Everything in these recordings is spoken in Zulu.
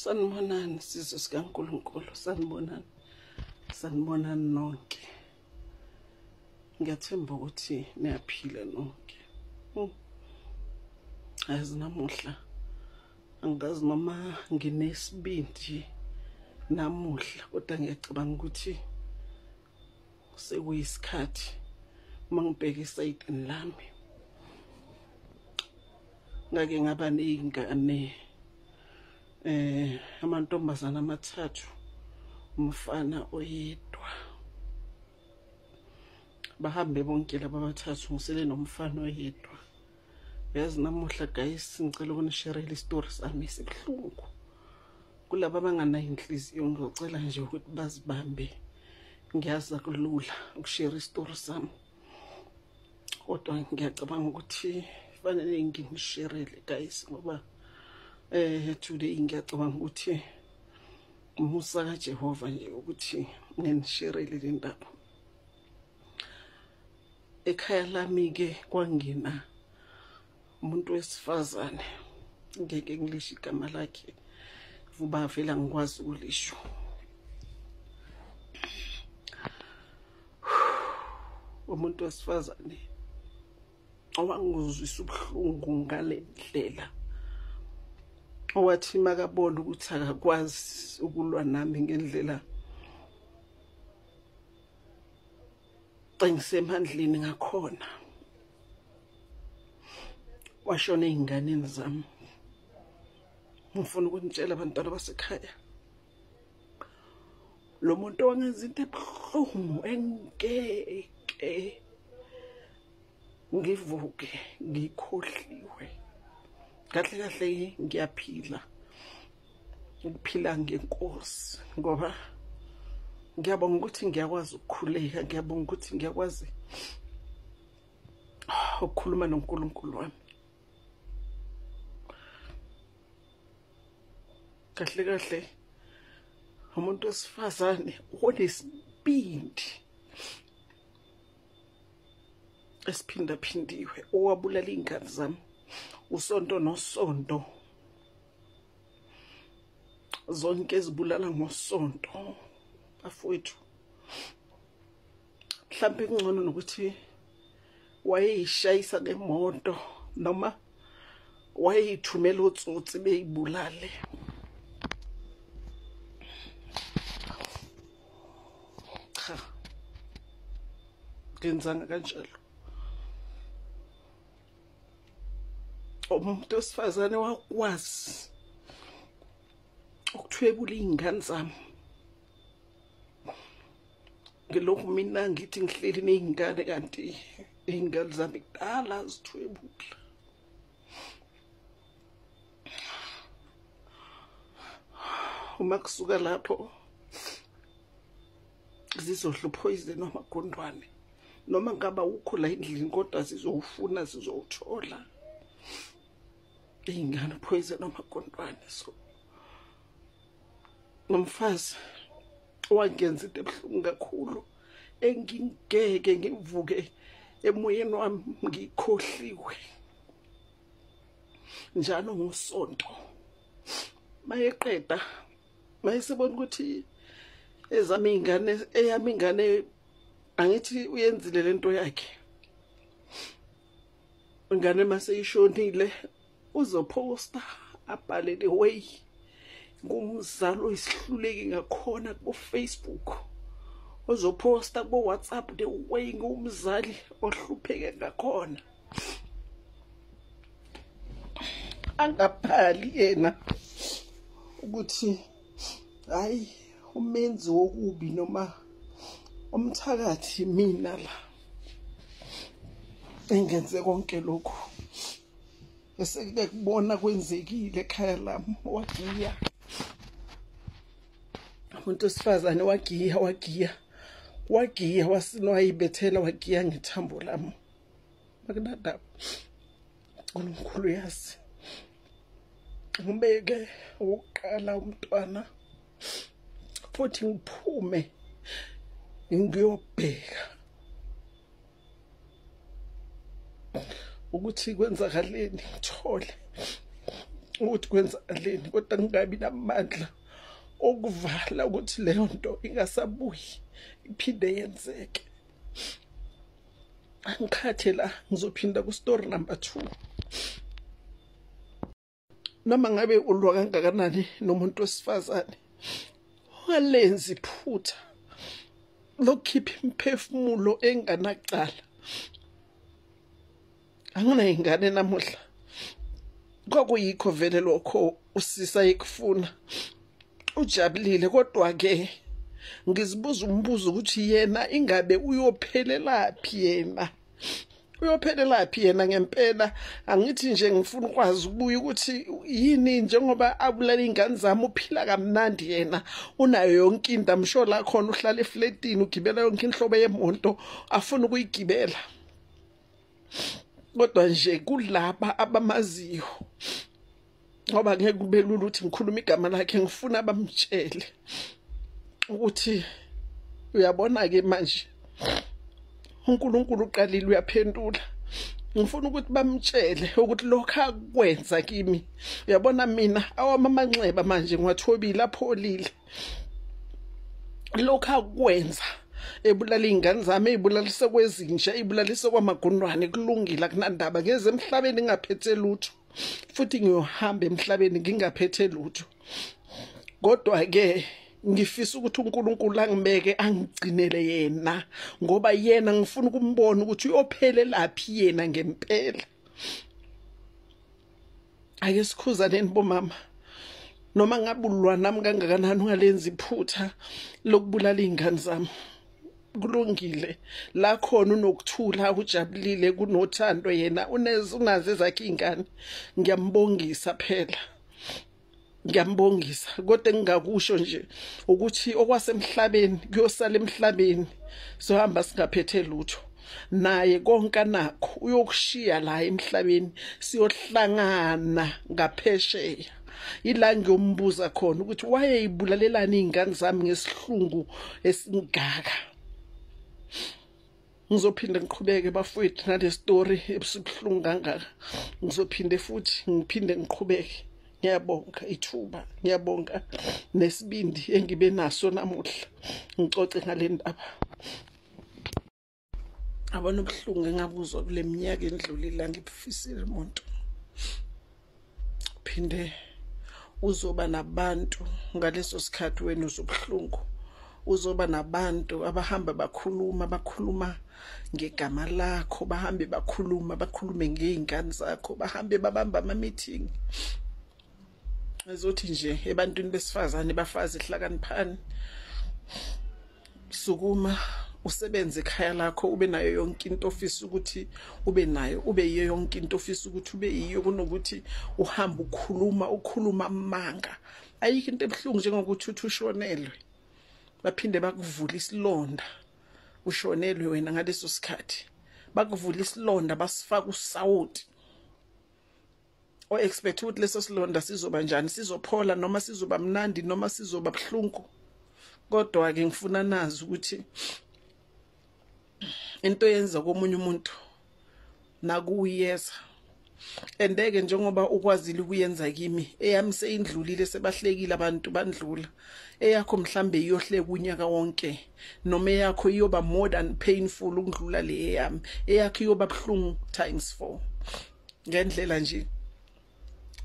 Sanibonani sizwe sikaNkulunkulu, sanibonani. Sanibonani nonke. Ngiyathemba ukuthi niyaphila nonke. Azi namuhla angazi noma nginesibindi namuhla, kodwa ngiyacabanga ukuthi sekuyisikhathi mangibheka esayidini lami. Ngake ngaba nezingane amantombazana amathathu, umfana oyedwa. Bahambe bonke laba abathathu ngisele nomfana oyedwa. Yazi namuhla guys ngicela ukunishare story sami esibuhlungu. Kulabo abanganayo inhliziyo ngicela nje ukuthi bazibambe. Ngiyazi akulula ukushare story sami, kodwa ngiyacabanga ukuthi fanele ngingisharele guys ngoba today ngiyacabanga ukuthi umusa kaJehova nje ukuthi nginisharele le ndaba. Ekhaya lami ke kwangena umuntu wesifazane, ngeke ngilisho igama lakhe vuba vela ngikwazi ukulisho. Umuntu wesifazane owangizwisa ubuhlungu ngale ndlela, owathi makabona ukuthi akakwazi ukulwa nami ngendlela engisemandleni ngakhona, washona ey'nganeni zami. Ngifuna ukunitshela abantwana basekhaya, lo muntu wangenza into ebuhlungu engeke ngivuke ngikhohliwe. Kahle kahle ngiyaphila, ngiphila ngenkosi ngoba ngiyabonga ukuthi ngiyakwazi ukukhuleka, ngiyabonga ukuthi ngiyakwazi ukukhuluma noNkulunkulu wami. Kahle kahle umuntu wesifazane onesibindi esiphindaphindiwe, owabulala iy'ngane zami usonto nosonto, zonke ezibulala ngosonto bafowethu. Mhlawumbe kungcono nokuthi wayeyishayisa ngemoto noma wayeyithumela otsotsi beyibulale. Cha, ngenzanga kanjalo. Umuntu wesifazane wakwazi ukuthwebula iy'ngane zami, ngilokhu mina ngithi ngihleli ney'ngane kanti iy'ngane zami kudala zithwebula. Uma kusuka lapho zizodla uphoyizeni wamagundwane, noma ngaba ukho la endlini kodwa zizowufuna, zizowuthola iy'ngane uphoyizeni wamagundwane. So nomfazi wangenza into ebuhlungu kakhulu engingeke ngivuke emoyeni wami ngikhohliwe. Njalo ngosonto mayeqeda, mayesebona ukuthi eyami ingane angithi uyenzile lento yakhe, ingane maseyishonile uzophosta abhale the way ngumzali oyisihluleki ngakhona ku Facebook, uzophosta ku WhatsApp the way ngumzali ohlupheke ngakhona. Angabhali yena ukuthi hayi umenzi wokubi noma umthakathi mina la engenze konke lokhu. Eseke kubona kwenzekile ekhaya lami, wagiya umuntu wesifazane, wagiya wasinwayibethela, wagiya ngethambo lami. Makunadaba uNkulunkulu yazi ngibeke ukuqala umntwana futhi ngiphume ngiyobheka ukuthi kwenzakaleni, ngithole ukuthi kwenzakaleni, kodwa ngingabi namandla okuvala ukuthi leyo nto ingasabuyi iphinde yenzeke. Angikhathe la, ngizophinda ku story number 2. Noma ngabe ulwa kangakanani nomuntu wesifazane, ungalenzi iphutha lokukhipha imphefumulo enganaqala. Anginayingane namuhla, kwakuyikho vele lokho usisa ekufuna ujabulile, kodwa-ke ngizibuza umbuzo ukuthi yena ingabe uyophelelaphi yena? Uyophelelaphi yena ngempela? Angithi nje ngifuna ukwazi ukubuya ukuthi yini, njengoba abulala ingane zami uphila kamnandi yena, unayo yonke into, amsho la khona uhlala eflatini ugibela yonke inhlobo yemoto afuna ukuyigibela. Kodwa nje kulaba abamaziyo, ngoba ngeke kube lula ukuthi ngikhuluma igama lakhe, ngifuna bamtshele ukuthi uyabona-ke manje uNkulunkulu uqalile uyaphendula. Ngifuna ukuthi bamtshele ukuthi lokho akwenza kimi, uyabona mina awami amanxeba manje ngiwathobile apholile. Lokho akwenza ebulala ingane zami, ebulalise kwezinja, ebulalise kwamagundwane, kulungile akunandaba. Ngeze emhlabeni ngingaphethe lutho, futhi ngiyohamba emhlabeni ngingaphethe lutho. Kodwa-ke ngifisa ukuthi uNkulunkulu angibeke angigcinele yena, ngoba yena ngifuna ukumbona ukuthi uyophelelaphi yena ngempela. Ake sikhuzaneni bomama, noma ngabulwa nami kangakanani ungalenzi iphutha lokubulala ingane zami. Kulungile la khona unokuthula, ujabulile, kunothando, yena unazo ezakhe ingane. Ngiyambongisa phela, ngiyambongisa, kodwa engingakusho nje ukuthi okwasemhlabeni kuyosala emhlabeni, sohamba singaphethe lutho. Naye konke nakho uyokushiya la emhlabeni, siyohlangana ngaphesheya. Ila ngiyombuza khona ukuthi wayeyibulalelani ingane zami ngesihlungu esingaka. Ngizophinde ngiqhubeke bafowethu nale story ebusubuhlungu kangaka. Ngizophinde futhi ngiphinde ngiqhubeke. Ngiyabonga ithuba, ngiyabonga nesibindi engibe naso namuhla ngicoce ngale ndaba. Abona ubuhlungu engabuzwa kule minyaka endlulile, ngibufisile umuntu. Phinde uzoba nabantu ngaleso sikhathi wena uzobuhlungu, uzoba nabantu abahamba bakhuluma ngegama lakho, bahambe bakhulume ngey'ngane zakho, bahambe babamba ama-meeting. Ezothi nje ebantwini besifazane, bafazi hlakaniphani, sukuma usebenze ekhaya lakho, ube nayo yonke into ofisa ukuthi ube nayo, ube yiyo yonke into ofisa ukuthi ube yiyo, kunokuthi uhamba ukhuluma amanga. Ayikho into ebuhlungu njengokuthi uthi ushonelwe, baphinde bakuvula isilonda, ushonelwe wena ngaleso sikhathi, bakuvula isilonda, basifaka usawoti. O-expect ukuthi leso silonda sizoba njani, sizophola noma sizoba mnandi noma sizoba buhlungu. Kodwa-ke ngifuna nazi ukuthi into yenza komunye umuntu nakuyeza, endeke njengoba ukwazile ukuyenza kimi, eyami seyindlulile, sebahlekile abantu bandlula. Eyakho mhlambe iyohleka unyaka wonke, noma eyakho iyoba more than painful ukudlula le eyami, eyakho iyoba buhlungu times 4. Ngendlela nje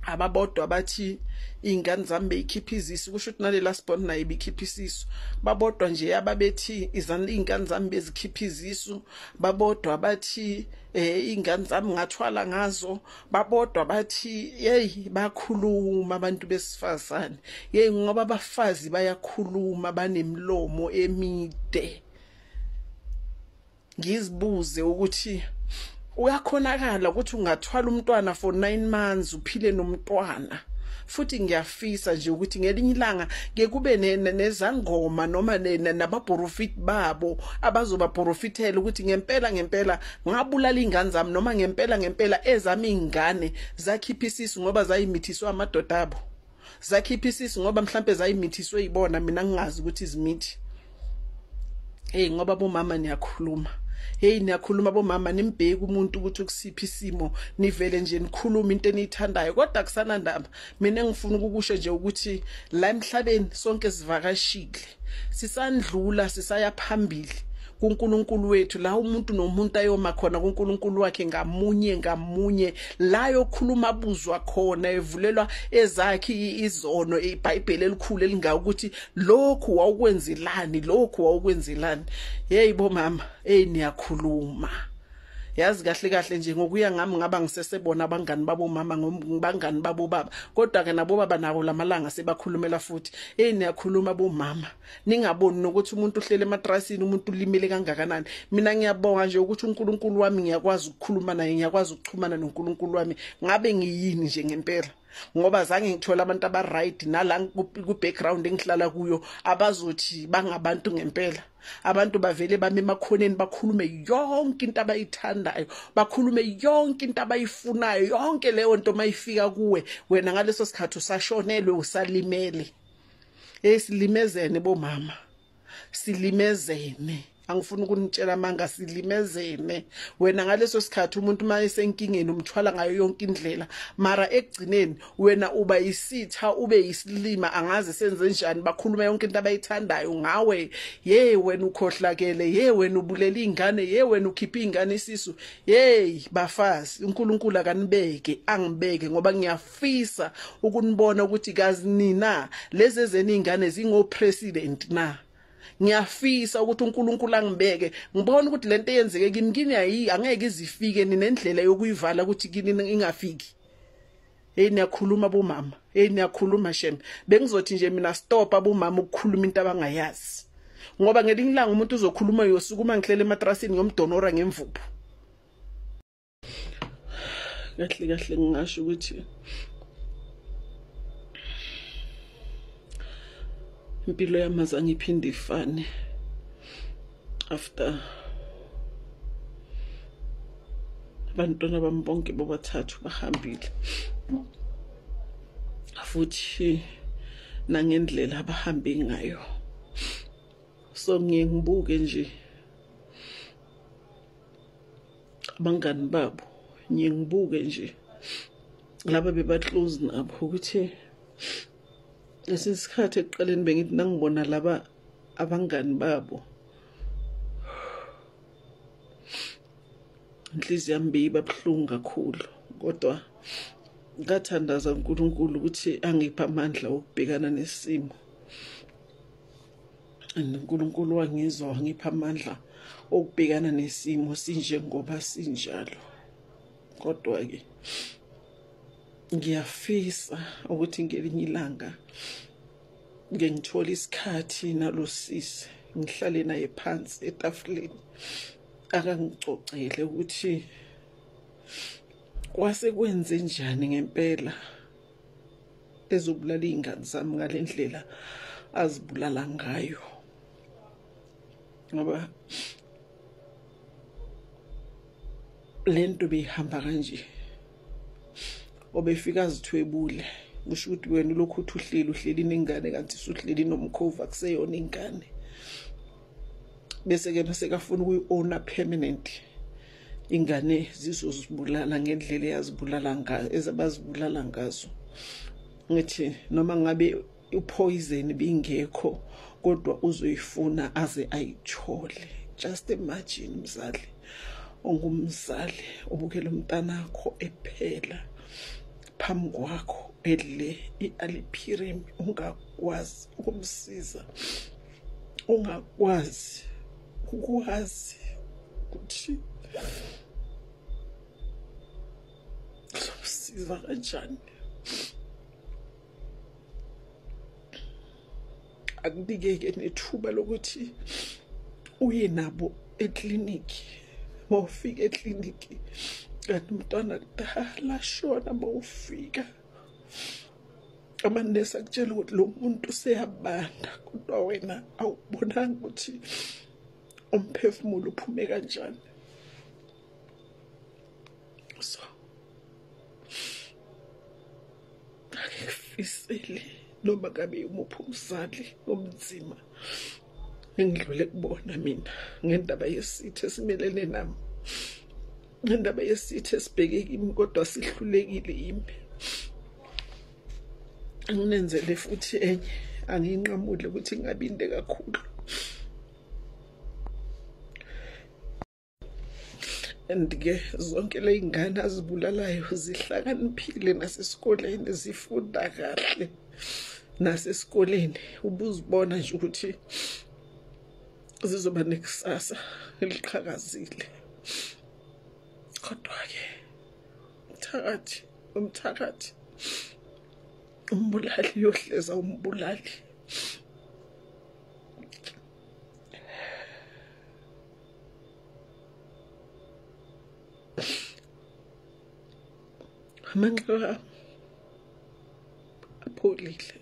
ababodwa bathi ingane zami beyikhipha izisu, kusho ukuthi nale last born naye beyikhipha isisu. Babodwa nje ababethi ingane zami bezikhipha izisu, babodwa bathi ingane zami ngathwala ngazo, babodwa bathi hey bakhuluma abantu besifazane. Hey, ngoba abafazi bayakhuluma, banemlomo emide. Ngizibuze ukuthi uyakhonakala ukuthi ungathwala umntwana for 9 months uphile nomntwana. Futhi ngiyafisa nje ukuthi ngelinye ilanga ngekube nezangoma noma nabaprofit babo abazobaprofitela ukuthi ngempela ngabulala ingane zami, noma ngempela ezami ingane zakhipha isisu ngoba zayimithiswa amadoda abo, zakhipha isisu ngoba mhlambe zayimithiswe ibona mina ngingazi ukuthi izimithi. Hey, ngoba bomama niyakhuluma, hey niyakhuluma bomama nimbheki umuntu ukuthi ukusiphi isimo nivele nje nikhuluma into eniyithandayo kodwa kusana ndaba mina ngifuna ukukusho nje ukuthi la emhlabeni sonke sivakashile sisandlula sisaya phambili kuNkulunkulu wethu la umuntu nomuntu ayoma khona kuNkulunkulu wakhe ngamunye la yokhuluma abuzwa khona evulelwa ezakhe izono iBhayibheli elikhulu elinga ukuthi lokhu wawukwenzelani hey bomama niyakhuluma yazi kahle nje ngokuya ngami ngaba ngisesebona abangani babo mama ngobangani babo baba kodwa ke nabo baba nawo lamalanga sebakhulumela futhi niyakhuluma bomama ningaboni nokuthi umuntu uhlele ematrasini umuntu ulimele kangakanani mina ngiyabonga nje ukuthi uNkulunkulu wami ngiyakwazi ukukhuluma naye ngiyakwazi ukuxhumana noNkulunkulu wami ngabe ngiyini nje ngempela ngoba zange ngithola abantu abaright nala ku background engihlala kuyo abazothi bangabantu ngempela abantu bavele bame emakhoneni bakhulume yonke into abayithandayo bakhulume yonke into abayifunayo yonke leyo nto mayifika kuwe wena ngaleso sikhathi usashonelwe usalimele silimezene bomama silimezene angifuni ukunitshela manga silimezene wena ngaleso sikhathi umuntu mayesenkingeni umthwala ngayo yonke indlela mara ekugcineni wena uba isitha ube yisilima angaze senze njani bakhuluma yonke into abayithandayo ngawe wena ukhohlakele wena ubulela ingane wena ukhipha ingane isisu bafazi uNkulunkulu akanibeke angibeke ngoba ngiyafisa ukunibona ukuthi kazi nina lezi ezeningane zingo president na ngiyafisa ukuthi uNkulunkulu angibeke ngibona ukuthi lento eyenzeke kimi angeke izifike ninendlela yokuyivala ukuthi kini ingafiki niyakhuluma bomama niyakhuluma shem bengizothi nje mina stop abomama ukukhuluma into abangayazi ngoba ngelinye ilanga umuntu uzokhuluma yosukuma ngihlele ematrasini ngomdonora ngemvuphu kahle ngingasho ukuthi impilo yamazange iphinde ifane after abantwana bami bonke bobathathu bahambile futhi nangendlela abahambe ngayo so ngibuke nje abangani babo ngibuke nje laba bebaclose nabo ukuthi lesikhathi ekuqaleni bengithi nangibona laba abangani babo inhliziyo yami beyibabhlungu kakhulu kodwa ngathandaza uNkulunkulu ukuthi angipha amandla okubhekana nesimo uNkulunkulu wangizwa wangipha amandla okubhekana nesimo sinje ngoba sinjalo kodwa ke ngiyafisa ukuthi ngelinye ilanga ngengithola isikhathi nalosisi ngihlale naye phansi etafuleni akangicocele ukuthi kwase kwenze njani ngempela ezobulala izingane zami ngalendlela azibulala ngayo ngoba lento beyihamba kanje obefika azithwebule kusho ukuthi wena lokhu uhleli nengane kanti usuhleli nomkhova kuseyona ingane bese ke masekafuna ukuyiona permanent ingane zizozibulala ngendlela yazibulala ngazo ezabazibulala ngazo ngithi noma ngabe upoison bingekho kodwa uzoyifuna aze ayithole just imagine mzali ongumzali ubukela umntana wakho ephela phambi kwakho edle ialiphirim ungakwazi ukumsiza ungakwazi ukwazi ukuthi somsiza kanjani akudikeke nethuba lokuthi uye nabo ekliniki mawufika ekliniki kanti umntwana kudala shona mawufika amanesi akutshela ukuthi lo muntu seyabanda kodwa wena awubonanga ukuthi umphefumulo uphume kanjani so akufisele noma ngabe umuphi umzali omzima engidlule kubona mina ngendaba yesitho esimelene nami, ngendaba yesitho esibheke kimi kodwa sihlulekile yimi. Anginenzele futhi enye, angiyinqamule ukuthi ngingabinde kakhulu. And-ke zonke le y'ngane azibulalayo zihlakaniphile nasesikoleni, zifunda kahle nasesikoleni. Ubuzibona nje ukuthi zizoba nekusasa eliqhakazile. Kodwa-ke umthakathi umbulali yohleza umbulali. Amanxeba apholile,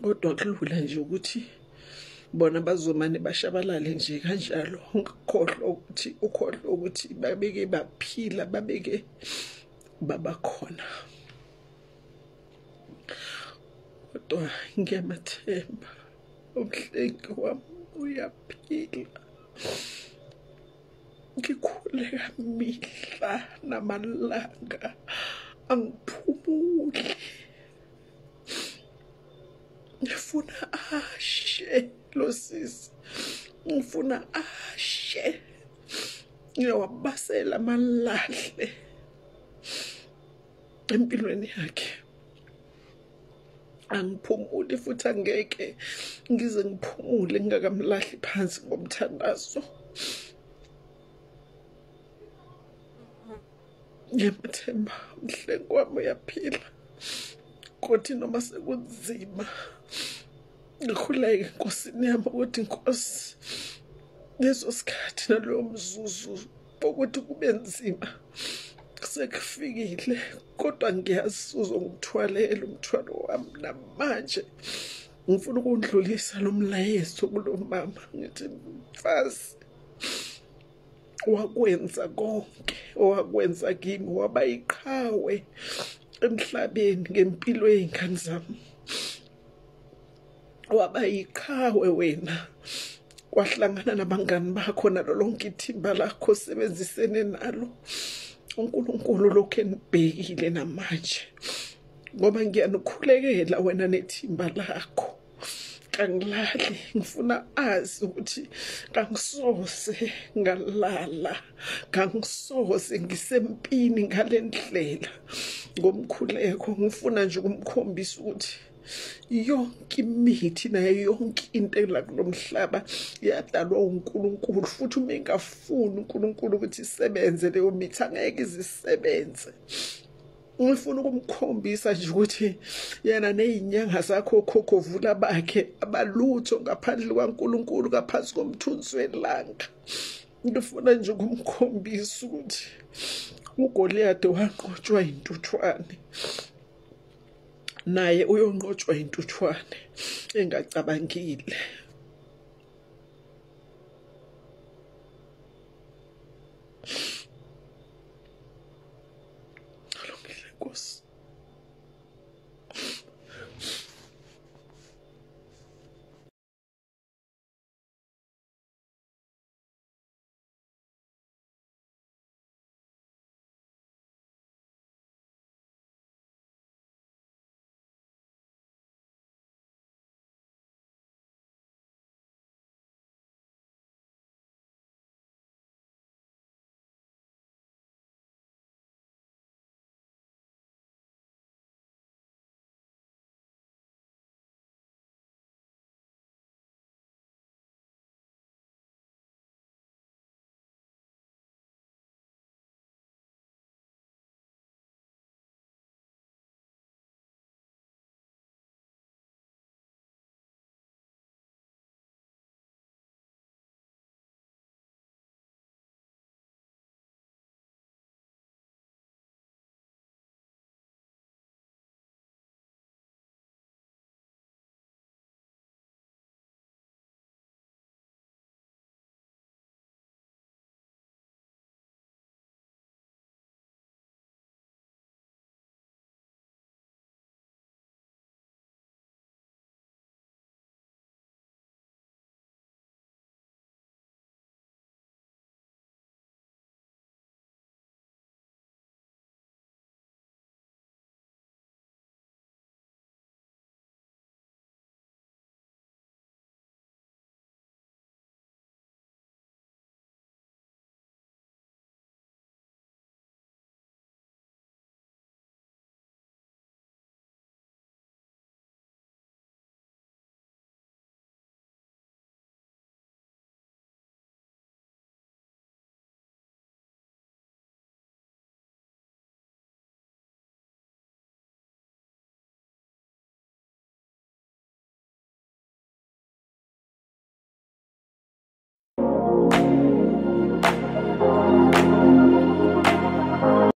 kodwa kulula nje ukuthi bona bazomane bashabalale nje kanjalo, ukhohlwa ukuthi babeke baphila, babeke babakhona. Kodwa ngiyamathemba umhlengi wami uyaphila. Ngikhuleka mihla namalanga, angiphumuli. Ngifuna ashe lo sisi, ngifuna ashe. Ngiyawabasela amalahle empilweni yakhe. Angiphumuli futhi angeke ngize ngiphumule ngingakamlahli phansi ngomthandazo. Ngiyamathemba umhlengi wami uyaphila, kodwa noma sekunzima ngikhuleke enkosini yami ukuthi Nkosi, leso sikhathi nalowo mzuzu ukuthi kube nzima sekufikile, kodwa ngiyazi uzongithwalela umthwalo wami. Namanje ngifuna ukundlulisa lo mlayezo kulo mama, ngithi mfazi, wakwenza konke owakwenza kimi, waba iqhawe emhlabeni ngempilo yezingane zami. Waba iqhawe wena, kwahlangana nabangani bakho nalo lonke ithimba lakho osebenzisene nalo. uNkulunkulu lokhu enibhekile namanje, ngoba ngiyanikhulekela wena nethimba lakho. Kangilali, ngifuna azi ukuthi kangisoze ngalala, kangisoze ngisempini ngale ndlela. Ngomkhuleko ngifuna nje ukumkhombisa ukuthi yonke imithi nayo yonke into la kulomhlaba yadalwa uNkulunkulu, futhi uma engafuni uNkulunkulu ukuthi isebenze leyo mithi angeke izisebenze. Ngifuna ukumkhombisa nje ukuthi yena nezinyanga zakho okhokho vula bakhe abalutho ngaphandle kwaNkulunkulu, ngaphansi komthunzi welanga. Ngifuna nje ukumkhombisa ukuthi uGoliath wanqotshwa intuthwane, naye uyonqotshwa intuthwane engacabangile.